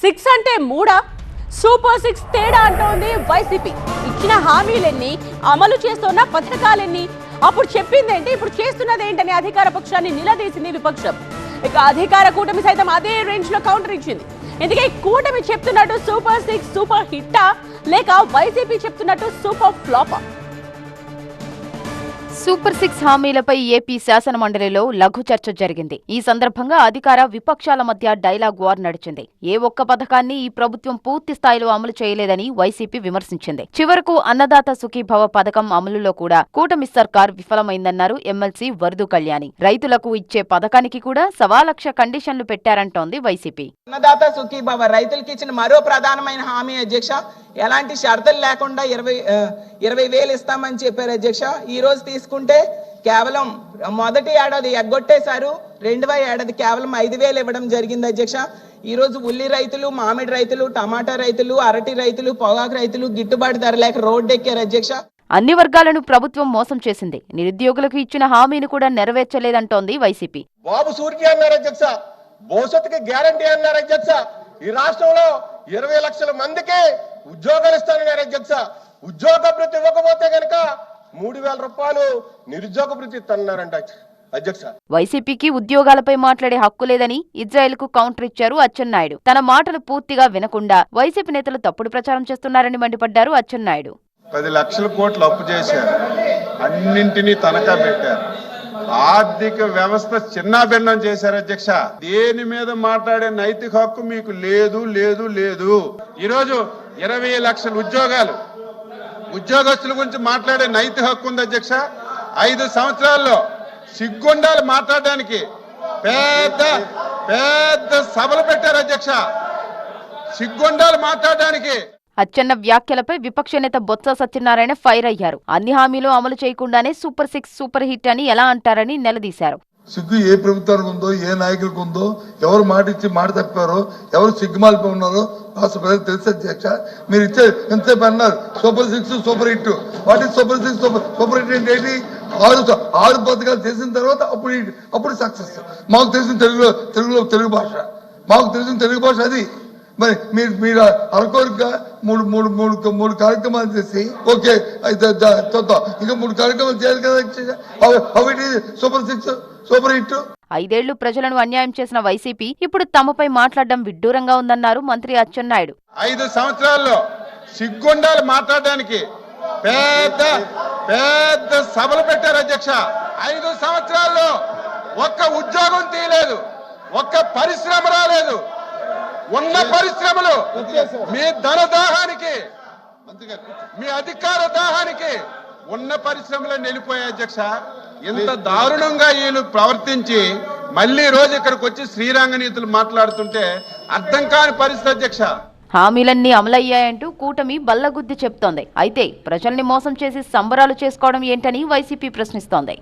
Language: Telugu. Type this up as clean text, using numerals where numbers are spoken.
సిక్స్ అంటే మూడా? సూపర్ సిక్స్ తేడా అంటోంది వైసీపీ. ఇచ్చిన హామీలెన్ని, అమలు చేస్తున్న పథకాలెన్ని, అప్పుడు చెప్పిందేంటి, ఇప్పుడు చేస్తున్నదేంటని అధికార పక్షాన్ని నిలదీసింది విపక్షం. ఇక అధికార కూటమి సైతం అదే రేంజ్ లో కౌంటర్ ఇచ్చింది. ఇందుకే కూటమి చెప్తున్నట్టు సూపర్ సిక్స్ సూపర్ హిట్టా, లేక వైసీపీ చెప్తున్నట్టు సూపర్ ఫ్లాపా? సూపర్ సిక్స్ హామీలపై ఏపీ శాసన మండలిలో లఘు చర్చ జరిగింది. ఈ సందర్భంగా అధికార విపక్షాల మధ్య డైలాగ్ వార్ నడిచింది. ఏ ఒక్క పథకాన్ని ఈ ప్రభుత్వం పూర్తి స్థాయిలో అమలు చేయలేదని వైసీపీ విమర్శించింది. చివరకు అన్నదాత సుఖీభవ పథకం అమలులో కూడా కూటమి సర్కార్ విఫలమైందన్నారు ఎమ్మెల్సీ వరదు కళ్యాణి. రైతులకు ఇచ్చే పథకానికి కూడా 1,00,000 కండిషన్లు పెట్టారంటోంది వైసీపీ. అన్నదాత సుఖీభవ రైతులకి ఇచ్చిన మరో ప్రధానమైన హామీ అధ్యక్ష, ఎలాంటి షరతులు లేకుండా 20,000 ఇస్తామని చెప్పారు అధ్యక్ష. ఈ రోజు తీసుకుంటే కేవలం మొదటి ఏడాది ఎగ్గొట్టేశారు, 2వ ఏడాది కేవలం 5,000 ఇవ్వడం జరిగింది అధ్యక్ష. ఈ రోజు ఉల్లి రైతులు, మామిడి రైతులు, టమాటా రైతులు, అరటి రైతులు, పొగాకు రైతులు గిట్టుబాటు ధర లేక రోడ్డెక్కారు అధ్యక్ష. అన్ని వర్గాలను ప్రభుత్వం మోసం చేసింది. నిరుద్యోగులకు ఇచ్చిన హామీని కూడా నెరవేర్చలేదంటోంది వైసీపీ. బాబు సూర్య అన్నారు అధ్యక్ష, భవిష్యత్తుకి గ్యారంటీ అన్నారు అధ్యక్ష. ఈ రాష్ట్రంలో 20 లక్షల మందికి ఉద్యోగాలు ఇస్తానన్నారు అధ్యక్ష. ఉద్యోగ భృతి ఇవ్వకపోతే కనుక 3,000 రూపాయలు నిరుద్యోగ భృతి ఇస్తున్నారంట అధ్యక్ష. వైసీపీకి ఉద్యోగాలపై మాట్లాడే హక్కు లేదని ఇజ్రాయెల్ కు కౌంటర్ ఇచ్చారు అచ్చెన్నాయుడు. తన మాటలు పూర్తిగా వినకుండా వైసీపీ నేతలు తప్పుడు ప్రచారం చేస్తున్నారని మండిపడ్డారు అచ్చెన్నాయుడు. 10 లక్షల కోట్లు అప్పు చేశారు, అన్నింటినీ తనఖా పెట్టారు, ఆర్థిక వ్యవస్థ చిన్నాభిన్నం చేశారు అధ్యక్ష. దేని మీద మాట్లాడే నైతిక హక్కు మీకు లేదు లేదు లేదు. ఈరోజు 20 లక్షల ఉద్యోగస్తుల గురించి మాట్లాడే నైతిక హక్కు ఉంది అధ్యక్ష. 5 సంవత్సరాల్లో సిగ్గుండాలు మాట్లాడడానికి పెద్ద పెద్ద సభలు పెట్టారు అధ్యక్ష, సిగ్గుండాలు మాట్లాడడానికి. అచ్చెన్న వ్యాఖ్యలపై విపక్ష నేత బొత్స సత్యనారాయణ ఫైర్ అయ్యారు. అన్ని హామీలు అమలు చేయకుండానే సూపర్ సిక్స్ సూపర్ హిట్ అని ఎలా అంటారని నిలదీశారు. సిగ్గు ఏ ప్రభుత్వానికి ఉందో, ఏ నాయకులకు ఉందో, ఎవరు మాట ఇచ్చి మాట తప్పారో, ఎవరు సిగ్గుమాలిపోయి ఉన్నారో రాష్ట్ర ప్రజలకు తెలుసు అధ్యక్ష. మీరు ఇచ్చే ఎంతసేపు అన్నారు super six super hit. What is super six super hit అంటే ఏంటి? 6 పథకాలు చేసిన తర్వాత అప్పుడు సక్సెస్. మాకు తెలిసిన తెలుగు భాష, మాకు తెలిసిన తెలుగు భాష అది. మరి మీరు అరకొరగా మూడు కార్యక్రమాలు చేసి ఓకే అయితే చూద్దాం, ఇంకా 3 కార్యక్రమాలు చేయాలి కదా. Super six super hit. 5 ఏళ్లు ప్రజలను అన్యాయం చేసిన వైసీపీ ఇప్పుడు తమపై మాట్లాడడం విడ్డూరంగా ఉందన్నారు మంత్రి అచ్చెన్నాయుడు. 5 సంవత్సరాల్లో సిగ్గుండాలు మాట్లాడడానికి పెద్ద పెద్ద సభలు పెట్టారు అధ్యక్ష. 5 సంవత్సరాల్లో ఒక్క ఉద్యోగం తీయలేదు, ఒక్క పరిశ్రమ రాలేదు. ఉన్న పరిశ్రమలు మీ ధన దాహానికి, మీ అధికార దాహానికి ఉన్న పరిశ్రమలో నిలిపోయాయి అధ్యక్ష. ఇంత దారుణంగా వీళ్ళు ప్రవర్తించి మళ్ళీ రోజు ఇక్కడికి వచ్చి శ్రీరంగ నీతులు మాట్లాడుతుంటే అర్థం కాని పరిస్థితి అధ్యక్ష. హామీలన్నీ అమలయ్యాయంటూ కూటమి బల్లగుద్ది చెప్తోంది. అయితే ప్రజల్ని మోసం చేసి సంబరాలు చేసుకోవడం ఏంటని వైసీపీ ప్రశ్నిస్తోంది.